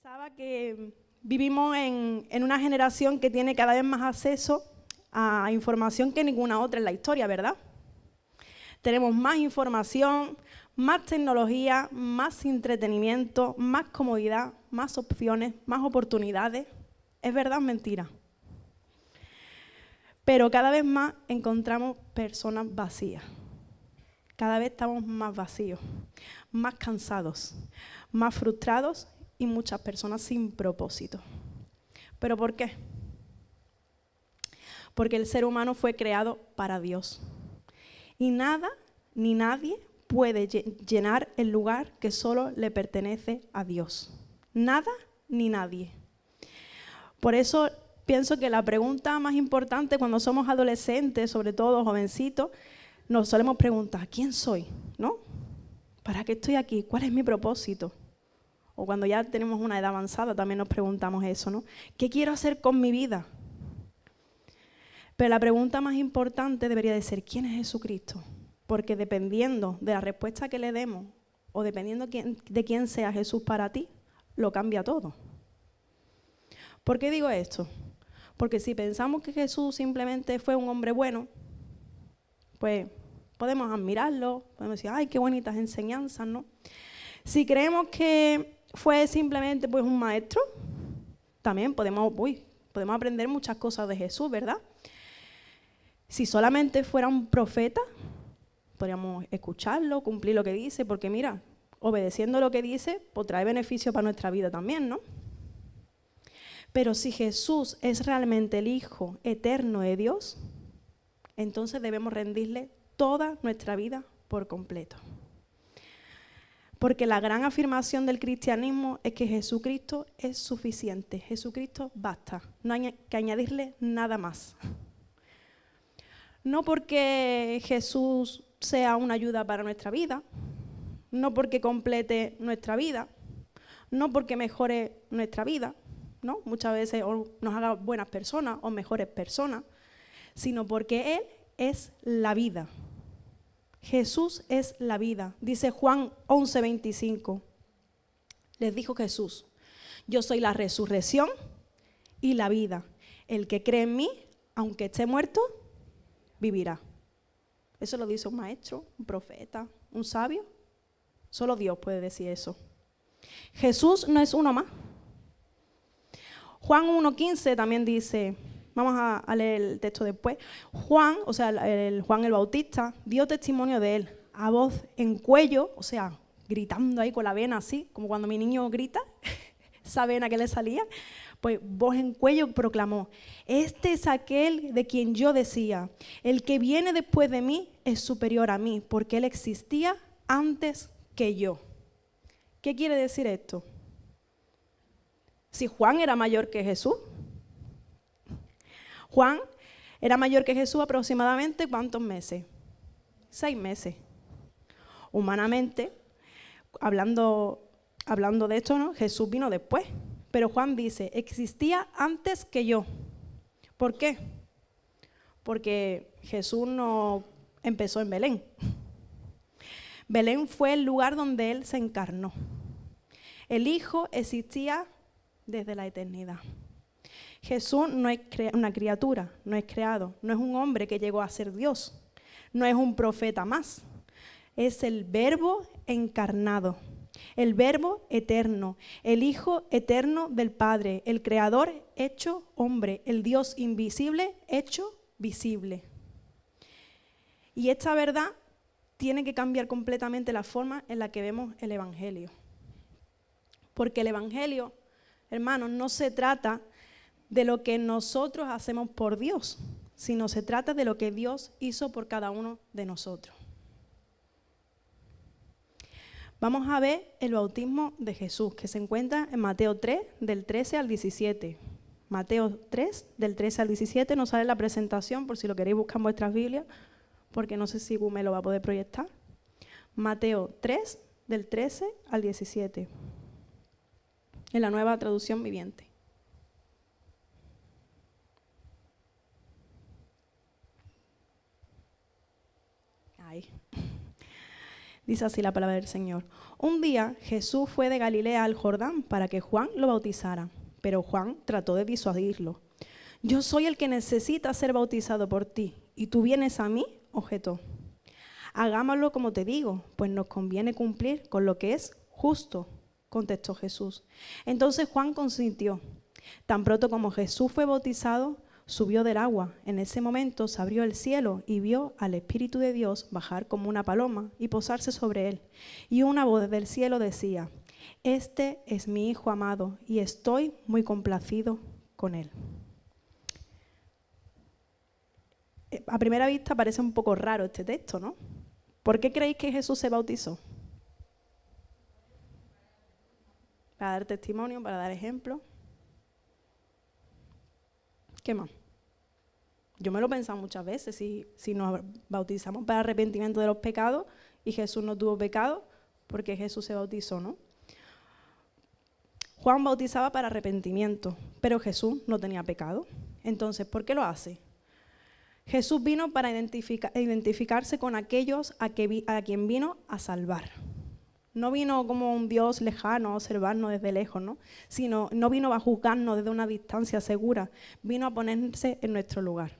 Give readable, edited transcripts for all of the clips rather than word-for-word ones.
Pensaba que vivimos en una generación que tiene cada vez más acceso a información que ninguna otra en la historia, ¿verdad? Tenemos más información, más tecnología, más entretenimiento, más comodidad, más opciones, más oportunidades. ¿Es verdad o es mentira? Pero cada vez más encontramos personas vacías. Cada vez estamos más vacíos, más cansados, más frustrados y muchas personas sin propósito. ¿Pero por qué? Porque el ser humano fue creado para Dios. Y nada ni nadie puede llenar el lugar que solo le pertenece a Dios. Nada ni nadie. Por eso pienso que la pregunta más importante cuando somos adolescentes, sobre todo jovencitos, nos solemos preguntar, ¿quién soy? ¿No? ¿Para qué estoy aquí? ¿Cuál es mi propósito? O cuando ya tenemos una edad avanzada también nos preguntamos eso, ¿no? ¿Qué quiero hacer con mi vida? Pero la pregunta más importante debería de ser, ¿quién es Jesucristo? Porque dependiendo de la respuesta que le demos o dependiendo de quién sea Jesús para ti, lo cambia todo. ¿Por qué digo esto? Porque si pensamos que Jesús simplemente fue un hombre bueno, pues podemos admirarlo, podemos decir, ¡ay, qué bonitas enseñanzas!, ¿no? Si creemos que fue simplemente pues, un maestro, también podemos aprender muchas cosas de Jesús, ¿verdad? Si solamente fuera un profeta, podríamos escucharlo, cumplir lo que dice, porque mira, obedeciendo lo que dice, pues trae beneficio para nuestra vida también, ¿no? Pero si Jesús es realmente el Hijo eterno de Dios, entonces debemos rendirle toda nuestra vida por completo. Porque la gran afirmación del cristianismo es que Jesucristo es suficiente, Jesucristo basta, no hay que añadirle nada más. No porque Jesús sea una ayuda para nuestra vida, no porque complete nuestra vida, no porque mejore nuestra vida, ¿no? Muchas veces nos haga buenas personas o mejores personas, sino porque Él es la vida. Jesús es la vida. Dice Juan 11:25. Les dijo Jesús, yo soy la resurrección y la vida. El que cree en mí, aunque esté muerto, vivirá. Eso lo dice un maestro, un profeta, un sabio. Solo Dios puede decir eso. Jesús no es uno más. Juan 1:15 también dice, vamos a leer el texto después. Juan, o sea, Juan el Bautista, dio testimonio de él a voz en cuello, o sea, gritando ahí con la vena así, como cuando mi niño grita, esa vena que le salía, pues voz en cuello proclamó, este es aquel de quien yo decía, el que viene después de mí es superior a mí, porque él existía antes que yo. ¿Qué quiere decir esto? Si Juan era mayor que Jesús, Juan era mayor que Jesús aproximadamente ¿cuántos meses? 6 meses. Humanamente, hablando de esto, ¿no? Jesús vino después. Pero Juan dice, existía antes que yo. ¿Por qué? Porque Jesús no empezó en Belén. Belén fue el lugar donde Él se encarnó. El Hijo existía desde la eternidad. Jesús no es una criatura, no es creado, no es un hombre que llegó a ser Dios, no es un profeta más. Es el Verbo encarnado, el Verbo eterno, el Hijo eterno del Padre, el Creador hecho hombre, el Dios invisible hecho visible. Y esta verdad tiene que cambiar completamente la forma en la que vemos el Evangelio. Porque el Evangelio, hermanos, no se trata de lo que nosotros hacemos por Dios, sino se trata de lo que Dios hizo por cada uno de nosotros. Vamos a ver el bautismo de Jesús, que se encuentra en Mateo 3, del 13 al 17. Mateo 3, del 13 al 17, no sale la presentación, por si lo queréis buscar en vuestras Biblias, porque no sé si Google me lo va a poder proyectar. Mateo 3, del 13 al 17, en la Nueva Traducción Viviente. Ahí. Dice así la palabra del Señor. Un día Jesús fue de Galilea al Jordán para que Juan lo bautizara, pero Juan trató de disuadirlo. Yo soy el que necesita ser bautizado por ti, ¿y tú vienes a mí?, objetó. Hagámoslo como te digo, pues nos conviene cumplir con lo que es justo, contestó Jesús. Entonces Juan consintió. Tan pronto como Jesús fue bautizado, subió del agua. En ese momento se abrió el cielo y vio al Espíritu de Dios bajar como una paloma y posarse sobre él. Y una voz del cielo decía: Este es mi Hijo amado y estoy muy complacido con él. A primera vista parece un poco raro este texto, ¿no? ¿Por qué creéis que Jesús se bautizó? Para dar testimonio, para dar ejemplo. ¿Qué más? Yo me lo he pensado muchas veces, si nos bautizamos para arrepentimiento de los pecados y Jesús no tuvo pecado, ¿por qué Jesús se bautizó, no? Juan bautizaba para arrepentimiento, pero Jesús no tenía pecado. Entonces, ¿por qué lo hace? Jesús vino para identificarse con aquellos a quien vino a salvar. No vino como un Dios lejano a observarnos desde lejos, ¿no? Sino no vino a juzgarnos desde una distancia segura, vino a ponerse en nuestro lugar.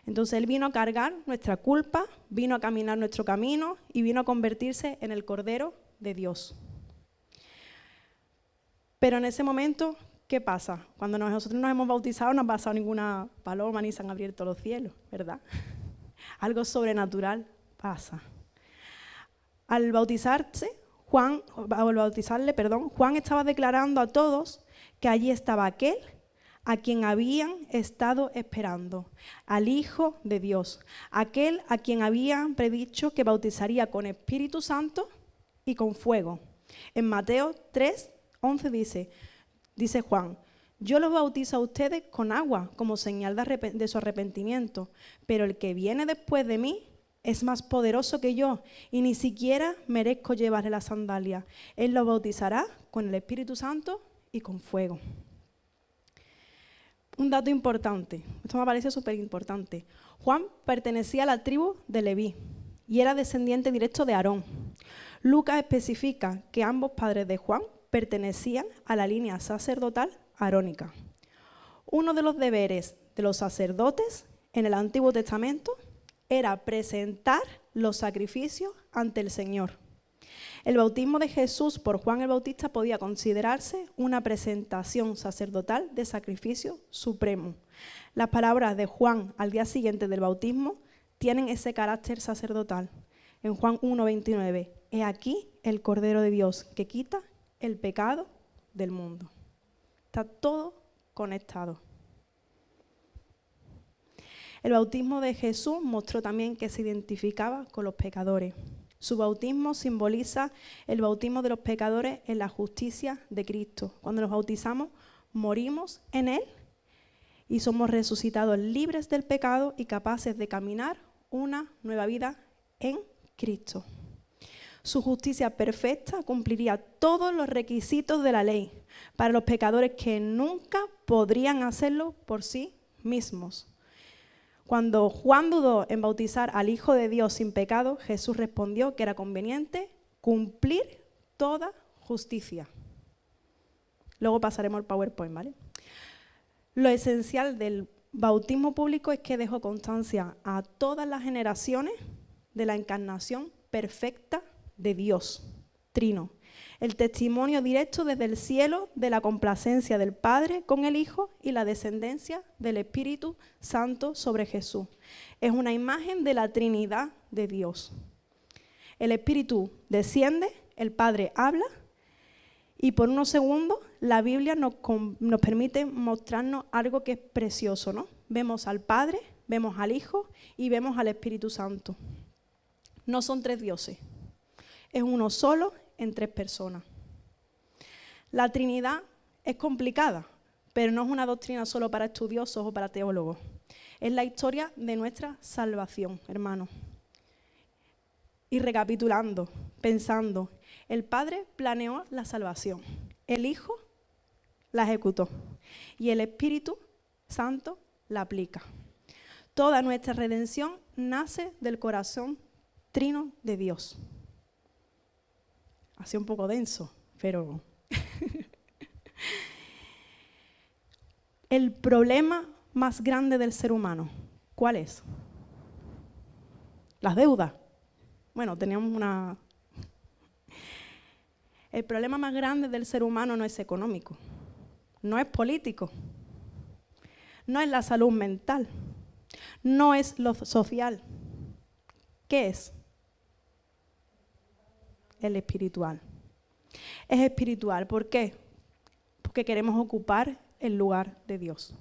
Entonces Él vino a cargar nuestra culpa, vino a caminar nuestro camino y vino a convertirse en el Cordero de Dios. Pero en ese momento, ¿qué pasa? Cuando nosotros nos hemos bautizado no ha pasado ninguna paloma ni se han abierto los cielos, ¿verdad? Algo sobrenatural pasa. Al bautizarle, Juan estaba declarando a todos que allí estaba aquel a quien habían estado esperando, al Hijo de Dios, aquel a quien habían predicho que bautizaría con Espíritu Santo y con fuego. En Mateo 3:11 dice Juan: yo los bautizo a ustedes con agua como señal de su arrepentimiento, pero el que viene después de mí es más poderoso que yo y ni siquiera merezco llevarle las sandalias. Él los bautizará con el Espíritu Santo y con fuego. Un dato importante, esto me parece súper importante. Juan pertenecía a la tribu de Leví y era descendiente directo de Aarón. Lucas especifica que ambos padres de Juan pertenecían a la línea sacerdotal arónica. Uno de los deberes de los sacerdotes en el Antiguo Testamento era presentar los sacrificios ante el Señor. El bautismo de Jesús por Juan el Bautista podía considerarse una presentación sacerdotal de sacrificio supremo. Las palabras de Juan al día siguiente del bautismo tienen ese carácter sacerdotal. En Juan 1:29, he aquí el Cordero de Dios que quita el pecado del mundo. Está todo conectado. El bautismo de Jesús mostró también que se identificaba con los pecadores. Su bautismo simboliza el bautismo de los pecadores en la justicia de Cristo. Cuando nos bautizamos, morimos en Él y somos resucitados libres del pecado y capaces de caminar una nueva vida en Cristo. Su justicia perfecta cumpliría todos los requisitos de la ley para los pecadores que nunca podrían hacerlo por sí mismos. Cuando Juan dudó en bautizar al Hijo de Dios sin pecado, Jesús respondió que era conveniente cumplir toda justicia. Luego pasaremos al PowerPoint, ¿vale? Lo esencial del bautismo público es que dejó constancia a todas las generaciones de la encarnación perfecta de Dios, Trino. El testimonio directo desde el cielo de la complacencia del Padre con el Hijo y la descendencia del Espíritu Santo sobre Jesús. Es una imagen de la Trinidad de Dios. El Espíritu desciende, el Padre habla y por unos segundos la Biblia nos permite mostrarnos algo que es precioso, ¿no? Vemos al Padre, vemos al Hijo y vemos al Espíritu Santo. No son tres dioses, es uno solo en tres personas. La Trinidad es complicada, pero no es una doctrina solo para estudiosos o para teólogos. Es la historia de nuestra salvación, hermanos. Y recapitulando, pensando, el Padre planeó la salvación, el Hijo la ejecutó y el Espíritu Santo la aplica. Toda nuestra redención nace del corazón trino de Dios. Ha sido un poco denso, pero... El problema más grande del ser humano, ¿cuál es? Las deudas. Bueno, teníamos una... El problema más grande del ser humano no es económico, no es político, no es la salud mental, no es lo social. ¿Qué es? El espiritual. Es espiritual, ¿por qué? Porque queremos ocupar el lugar de Dios.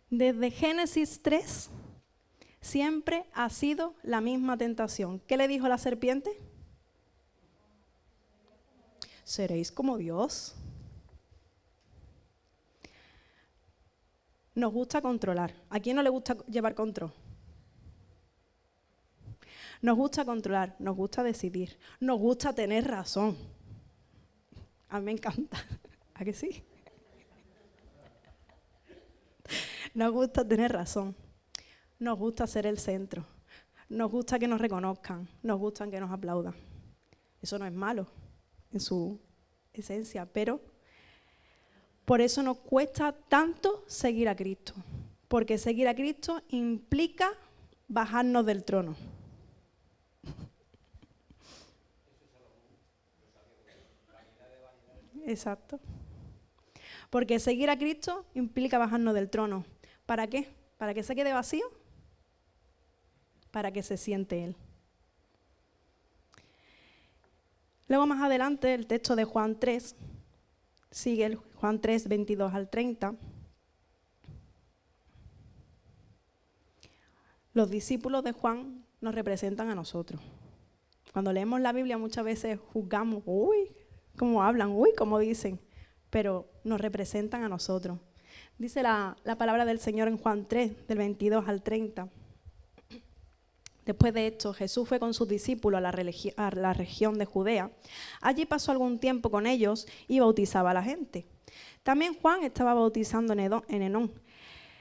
Desde Génesis 3 siempre ha sido la misma tentación. ¿Qué le dijo la serpiente? Seréis como Dios. Nos gusta controlar. ¿A quién no le gusta llevar control? Nos gusta controlar, nos gusta decidir, nos gusta tener razón. A mí me encanta. ¿A que sí? Nos gusta tener razón. Nos gusta ser el centro. Nos gusta que nos reconozcan. Nos gusta que nos aplaudan. Eso no es malo en su esencia, pero por eso nos cuesta tanto seguir a Cristo. Porque seguir a Cristo implica bajarnos del trono. Exacto. Porque seguir a Cristo implica bajarnos del trono. ¿Para qué? ¿Para que se quede vacío? Para que se siente Él. Luego más adelante el texto de Juan 3, sigue el Juan 3, 22 al 30. Los discípulos de Juan nos representan a nosotros. Cuando leemos la Biblia muchas veces juzgamos, uy, cómo hablan, uy, cómo dicen, pero nos representan a nosotros. Dice la palabra del Señor en Juan 3, del 22 al 30. Después de esto, Jesús fue con sus discípulos a la región de Judea. Allí pasó algún tiempo con ellos y bautizaba a la gente. También Juan estaba bautizando en Enón,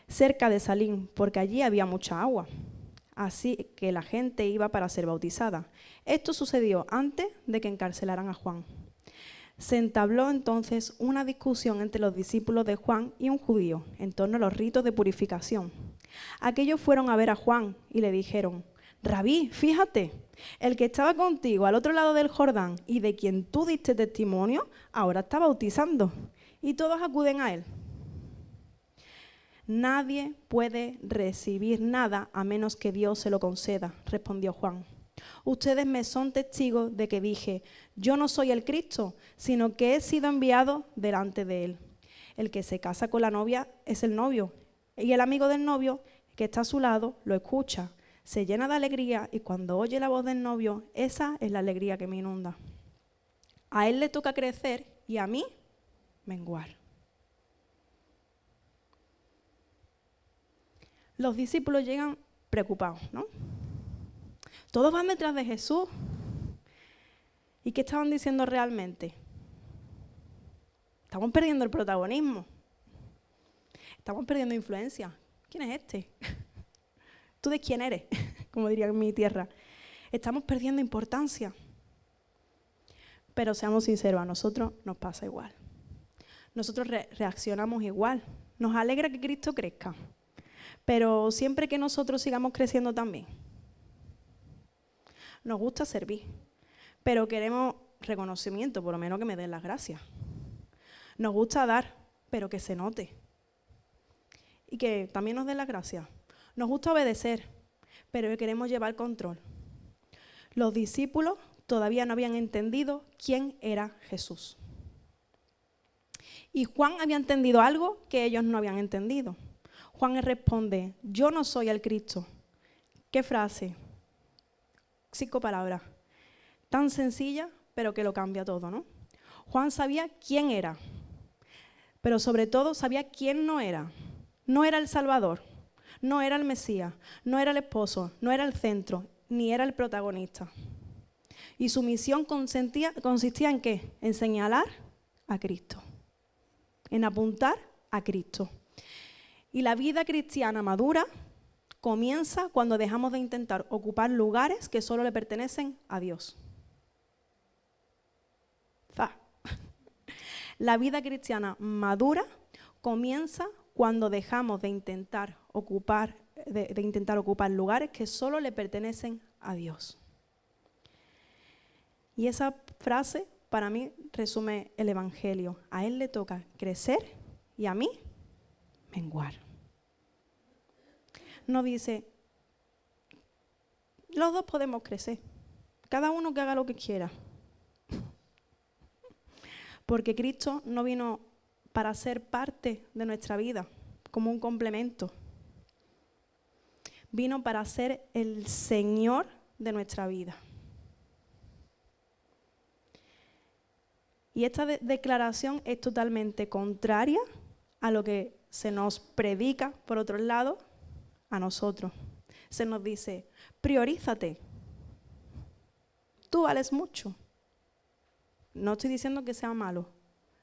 cerca de Salim, porque allí había mucha agua. Así que la gente iba para ser bautizada. Esto sucedió antes de que encarcelaran a Juan. Se entabló entonces una discusión entre los discípulos de Juan y un judío en torno a los ritos de purificación. Aquellos fueron a ver a Juan y le dijeron: Rabí, fíjate, el que estaba contigo al otro lado del Jordán y de quien tú diste testimonio, ahora está bautizando. Y todos acuden a él. Nadie puede recibir nada a menos que Dios se lo conceda, respondió Juan. Ustedes me son testigos de que dije, yo no soy el Cristo, sino que he sido enviado delante de él. El que se casa con la novia es el novio, y el amigo del novio que está a su lado lo escucha, se llena de alegría y cuando oye la voz del novio, esa es la alegría que me inunda. A él le toca crecer y a mí menguar. Los discípulos llegan preocupados, ¿no? Todos van detrás de Jesús. ¿Y qué estaban diciendo realmente? Estamos perdiendo el protagonismo. Estamos perdiendo influencia. ¿Quién es este? ¿Tú de quién eres? Como diría en mi tierra. Estamos perdiendo importancia. Pero seamos sinceros, a nosotros nos pasa igual. Nosotros reaccionamos igual. Nos alegra que Cristo crezca. Pero siempre que nosotros sigamos creciendo también. Nos gusta servir, pero queremos reconocimiento, por lo menos que me den las gracias. Nos gusta dar, pero que se note. Y que también nos den las gracias. Nos gusta obedecer, pero queremos llevar control. Los discípulos todavía no habían entendido quién era Jesús. Y Juan había entendido algo que ellos no habían entendido. Juan responde, yo no soy el Cristo. ¿Qué frase? 5 palabras. Tan sencilla, pero que lo cambia todo, ¿no? Juan sabía quién era, pero sobre todo sabía quién no era. No era el Salvador, no era el Mesías, no era el esposo, no era el centro, ni era el protagonista. Y su misión consistía en ¿qué? En señalar a Cristo, en apuntar a Cristo. Y la vida cristiana madura comienza cuando dejamos de intentar ocupar lugares que solo le pertenecen a Dios. La vida cristiana madura comienza cuando dejamos de intentar ocupar lugares que solo le pertenecen a Dios. Y esa frase para mí resume el Evangelio. A Él le toca crecer y a mí menguar. No dice, los dos podemos crecer, cada uno que haga lo que quiera. Porque Cristo no vino para ser parte de nuestra vida, como un complemento. Vino para ser el Señor de nuestra vida. Y esta declaración es totalmente contraria a lo que se nos predica, por otro lado, a nosotros. Se nos dice, priorízate. Tú vales mucho. No estoy diciendo que sea malo,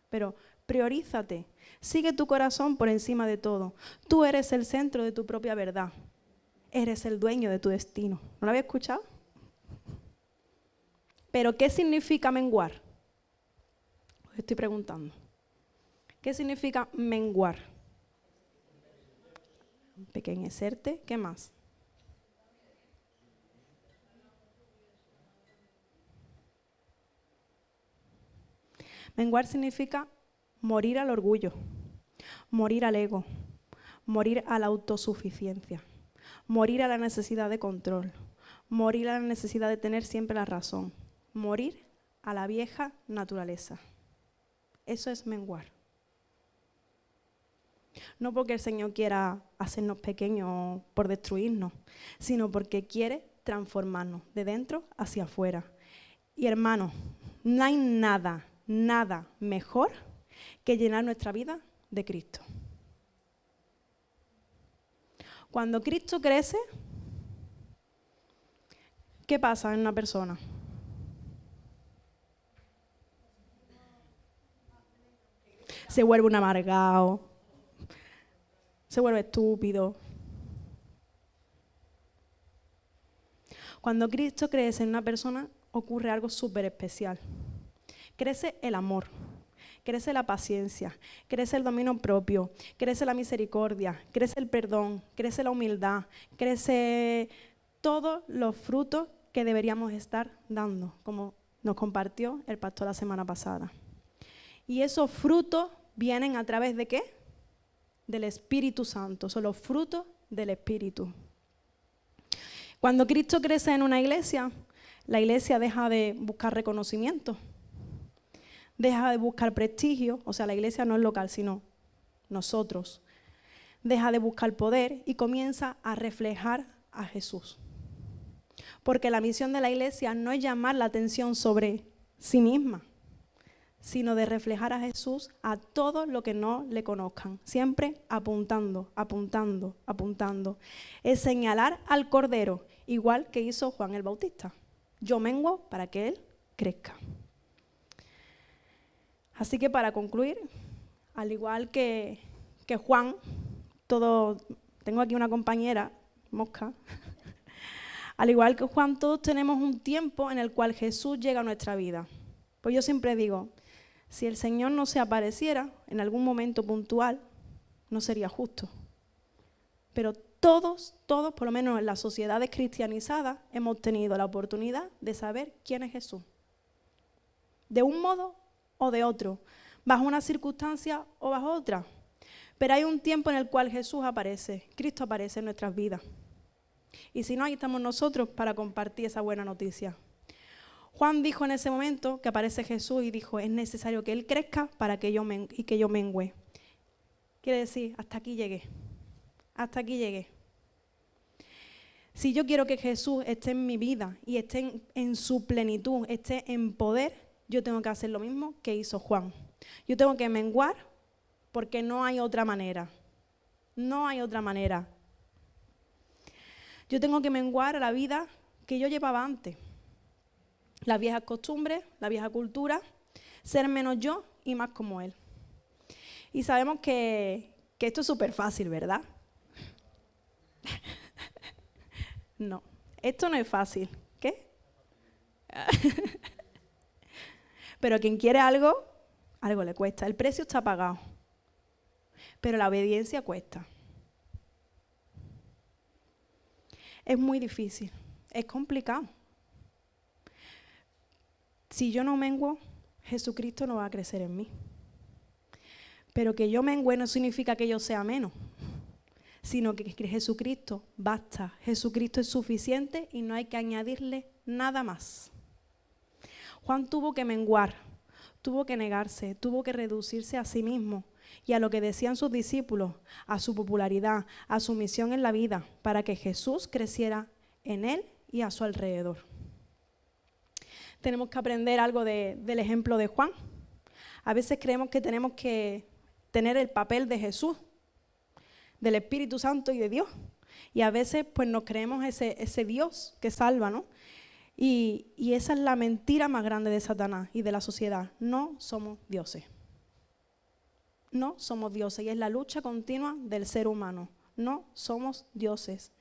pero priorízate. Sigue tu corazón por encima de todo. Tú eres el centro de tu propia verdad. Eres el dueño de tu destino. ¿No lo había escuchado? Pero ¿qué significa menguar? Os estoy preguntando. ¿Qué significa menguar? Empequeñecerte. ¿Qué más? Menguar significa morir al orgullo, morir al ego, morir a la autosuficiencia, morir a la necesidad de control, morir a la necesidad de tener siempre la razón, morir a la vieja naturaleza. Eso es menguar. No porque el Señor quiera hacernos pequeños por destruirnos, sino porque quiere transformarnos de dentro hacia afuera. Y hermanos, no hay nada mejor que llenar nuestra vida de Cristo. Cuando Cristo crece, ¿qué pasa en una persona? Se vuelve un amargado, se vuelve estúpido. Cuando Cristo crece en una persona, ocurre algo súper especial. Crece el amor, crece la paciencia, crece el dominio propio, crece la misericordia, crece el perdón, crece la humildad, crece todos los frutos que deberíamos estar dando, como nos compartió el pastor la semana pasada. Y esos frutos vienen a través ¿de qué? Del Espíritu Santo, son los frutos del Espíritu. Cuando Cristo crece en una iglesia, la iglesia deja de buscar reconocimiento, deja de buscar prestigio, o sea, la iglesia no es local, sino nosotros. Deja de buscar poder y comienza a reflejar a Jesús. Porque la misión de la iglesia no es llamar la atención sobre sí misma, sino de reflejar a Jesús a todos los que no le conozcan. Siempre apuntando, apuntando, apuntando. Es señalar al Cordero, igual que hizo Juan el Bautista. Yo menguo para que Él crezca. Así que para concluir, al igual que Juan, tengo aquí una compañera, Mosca, al igual que Juan, todos tenemos un tiempo en el cual Jesús llega a nuestra vida. Pues yo siempre digo, si el Señor no se apareciera en algún momento puntual, no sería justo. Pero todos, por lo menos en las sociedades cristianizadas, hemos tenido la oportunidad de saber quién es Jesús. De un modo o de otro, bajo una circunstancia o bajo otra. Pero hay un tiempo en el cual Jesús aparece, Cristo aparece en nuestras vidas. Y si no, ahí estamos nosotros para compartir esa buena noticia. Juan dijo en ese momento que aparece Jesús y dijo, es necesario que Él crezca para que yo mengüe. Quiere decir, hasta aquí llegué. Hasta aquí llegué. Si yo quiero que Jesús esté en mi vida y esté en su plenitud, esté en poder, yo tengo que hacer lo mismo que hizo Juan. Yo tengo que menguar porque no hay otra manera. No hay otra manera. Yo tengo que menguar a la vida que yo llevaba antes. Las viejas costumbres, la vieja cultura, ser menos yo y más como Él. Y sabemos que esto es súper fácil, ¿verdad? No, esto no es fácil. ¿Qué? Pero quien quiere algo, algo le cuesta. El precio está pagado, pero la obediencia cuesta. Es muy difícil, es complicado. Si yo no menguo, Jesucristo no va a crecer en mí. Pero que yo mengue no significa que yo sea menos, sino que Jesucristo basta. Jesucristo es suficiente y no hay que añadirle nada más. Juan tuvo que menguar, tuvo que negarse, tuvo que reducirse a sí mismo y a lo que decían sus discípulos, a su popularidad, a su misión en la vida, para que Jesús creciera en él y a su alrededor. Tenemos que aprender algo del ejemplo de Juan. A veces creemos que tenemos que tener el papel de Jesús, del Espíritu Santo y de Dios. Y a veces pues nos creemos ese Dios que salva, ¿no? Y esa es la mentira más grande de Satanás y de la sociedad. No somos dioses. No somos dioses y es la lucha continua del ser humano. No somos dioses.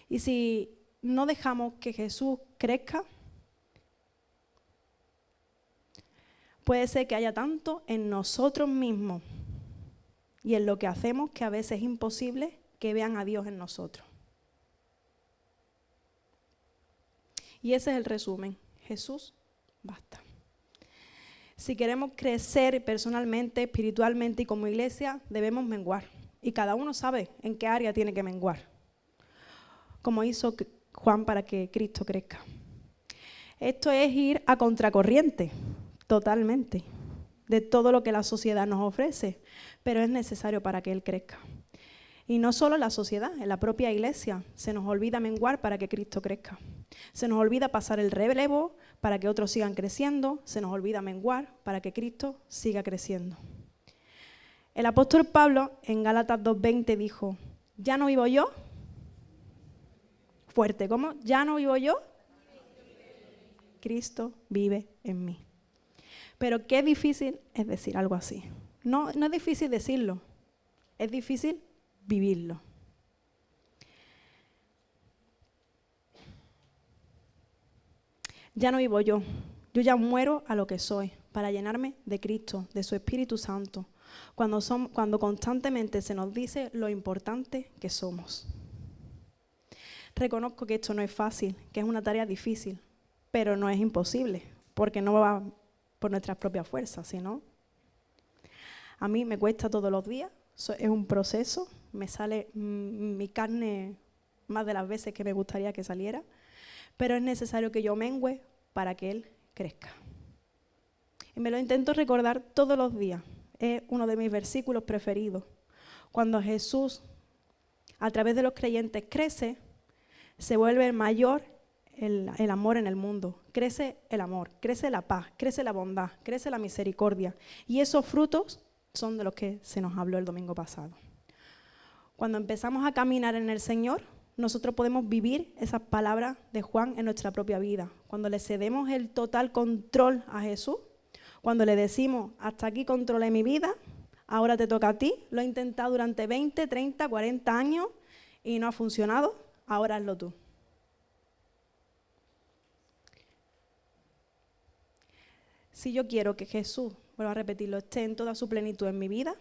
Y si no dejamos que Jesús crezca, puede ser que haya tanto en nosotros mismos y en lo que hacemos que a veces es imposible que vean a Dios en nosotros. Y ese es el resumen. Jesús, basta. Si queremos crecer personalmente, espiritualmente y como iglesia, debemos menguar. Y cada uno sabe en qué área tiene que menguar. Como hizo Juan para que Cristo crezca. Esto es ir a contracorriente, totalmente, de todo lo que la sociedad nos ofrece, pero es necesario para que Él crezca. Y no solo en la sociedad, en la propia iglesia se nos olvida menguar para que Cristo crezca. Se nos olvida pasar el relevo para que otros sigan creciendo, se nos olvida menguar para que Cristo siga creciendo. El apóstol Pablo en Gálatas 2:20 dijo, ¿ya no vivo yo? Fuerte, ¿cómo? ¿Ya no vivo yo? Cristo vive en mí. Pero qué difícil es decir algo así. No es difícil decirlo, es difícil vivirlo. Ya no vivo yo ya muero a lo que soy para llenarme de Cristo, de su Espíritu Santo, cuando constantemente se nos dice lo importante que somos. Reconozco que esto no es fácil, que es una tarea difícil, pero no es imposible, porque no va por nuestras propias fuerzas, sino a mí me cuesta todos los días, es un proceso, me sale mi carne más de las veces que me gustaría que saliera, pero es necesario que yo mengüe para que Él crezca. Y me lo intento recordar todos los días, es uno de mis versículos preferidos. Cuando Jesús, a través de los creyentes, crece, se vuelve mayor el amor en el mundo, crece el amor, crece la paz, crece la bondad, crece la misericordia. Y esos frutos son de los que se nos habló el domingo pasado. Cuando empezamos a caminar en el Señor, nosotros podemos vivir esas palabras de Juan en nuestra propia vida. Cuando le cedemos el total control a Jesús, cuando le decimos, hasta aquí controlé mi vida, ahora te toca a ti, lo he intentado durante 20, 30, 40 años y no ha funcionado, ahora hazlo tú. Si yo quiero que Jesús, vuelvo a repetirlo, esté en toda su plenitud en mi vida,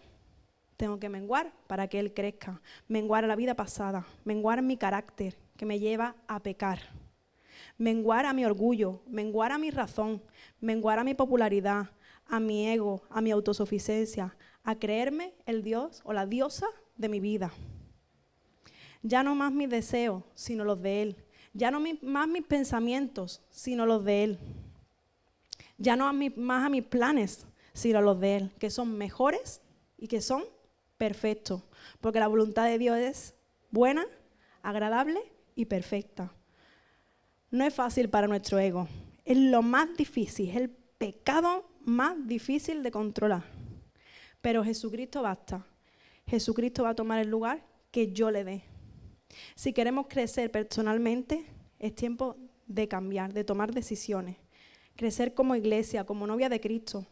tengo que menguar para que Él crezca, menguar a la vida pasada, menguar mi carácter que me lleva a pecar, menguar a mi orgullo, menguar a mi razón, menguar a mi popularidad, a mi ego, a mi autosuficiencia, a creerme el Dios o la diosa de mi vida. Ya no más mis deseos, sino los de Él. Ya no más mis pensamientos, sino los de Él. Ya no más a mis planes, sino a los de Él, que son mejores y que son perfectos. Porque la voluntad de Dios es buena, agradable y perfecta. No es fácil para nuestro ego. Es lo más difícil, es el pecado más difícil de controlar. Pero Jesucristo basta. Jesucristo va a tomar el lugar que yo le dé. Si queremos crecer personalmente, es tiempo de cambiar, de tomar decisiones. Crecer como iglesia, como novia de Cristo.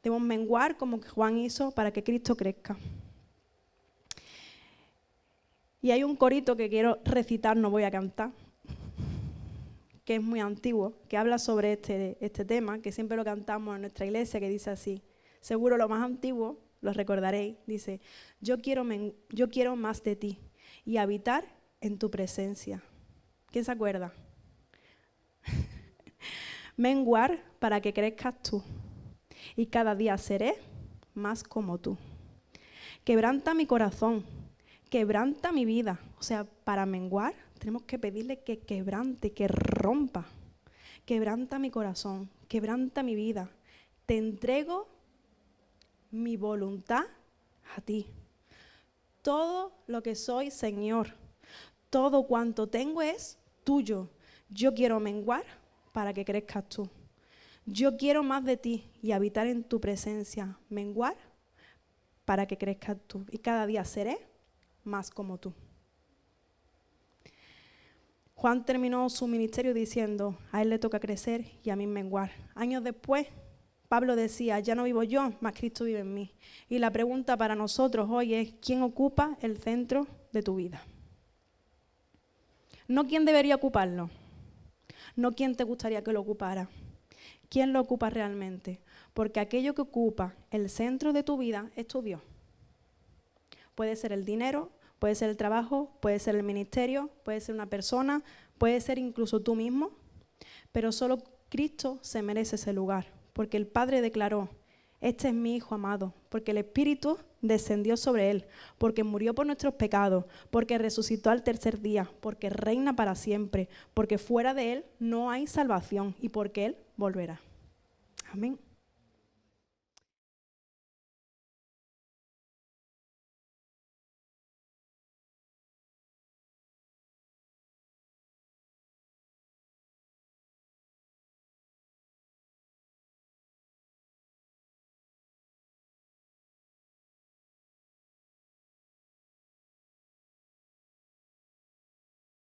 Debemos menguar como Juan hizo para que Cristo crezca. Y hay un corito que quiero recitar, no voy a cantar, que es muy antiguo, que habla sobre este tema, que siempre lo cantamos en nuestra iglesia, que dice así, seguro lo más antiguo, lo recordaréis, dice, yo quiero más de ti y habitar en tu presencia. ¿Quién se acuerda? Menguar para que crezcas tú y cada día seré más como tú. Quebranta mi corazón, quebranta mi vida. O sea, para menguar tenemos que pedirle que quebrante, que rompa. Quebranta mi corazón, quebranta mi vida. Te entrego mi voluntad a ti. Todo lo que soy, Señor, todo cuanto tengo es tuyo. Yo quiero menguar para que crezcas tú. Yo quiero más de ti y habitar en tu presencia. Menguar para que crezcas tú. Y cada día seré más como tú. Juan terminó su ministerio diciendo, a él le toca crecer y a mí menguar. Años después, Pablo decía, ya no vivo yo, mas Cristo vive en mí. Y la pregunta para nosotros hoy es, ¿quién ocupa el centro de tu vida? No quién debería ocuparlo, no quién te gustaría que lo ocupara. ¿Quién lo ocupa realmente? Porque aquello que ocupa el centro de tu vida es tu Dios. Puede ser el dinero, puede ser el trabajo, puede ser el ministerio, puede ser una persona, puede ser incluso tú mismo, pero solo Cristo se merece ese lugar, porque el Padre declaró, este es mi Hijo amado, porque el Espíritu descendió sobre él, porque murió por nuestros pecados, porque resucitó al tercer día, porque reina para siempre, porque fuera de él no hay salvación y porque él volverá. Amén.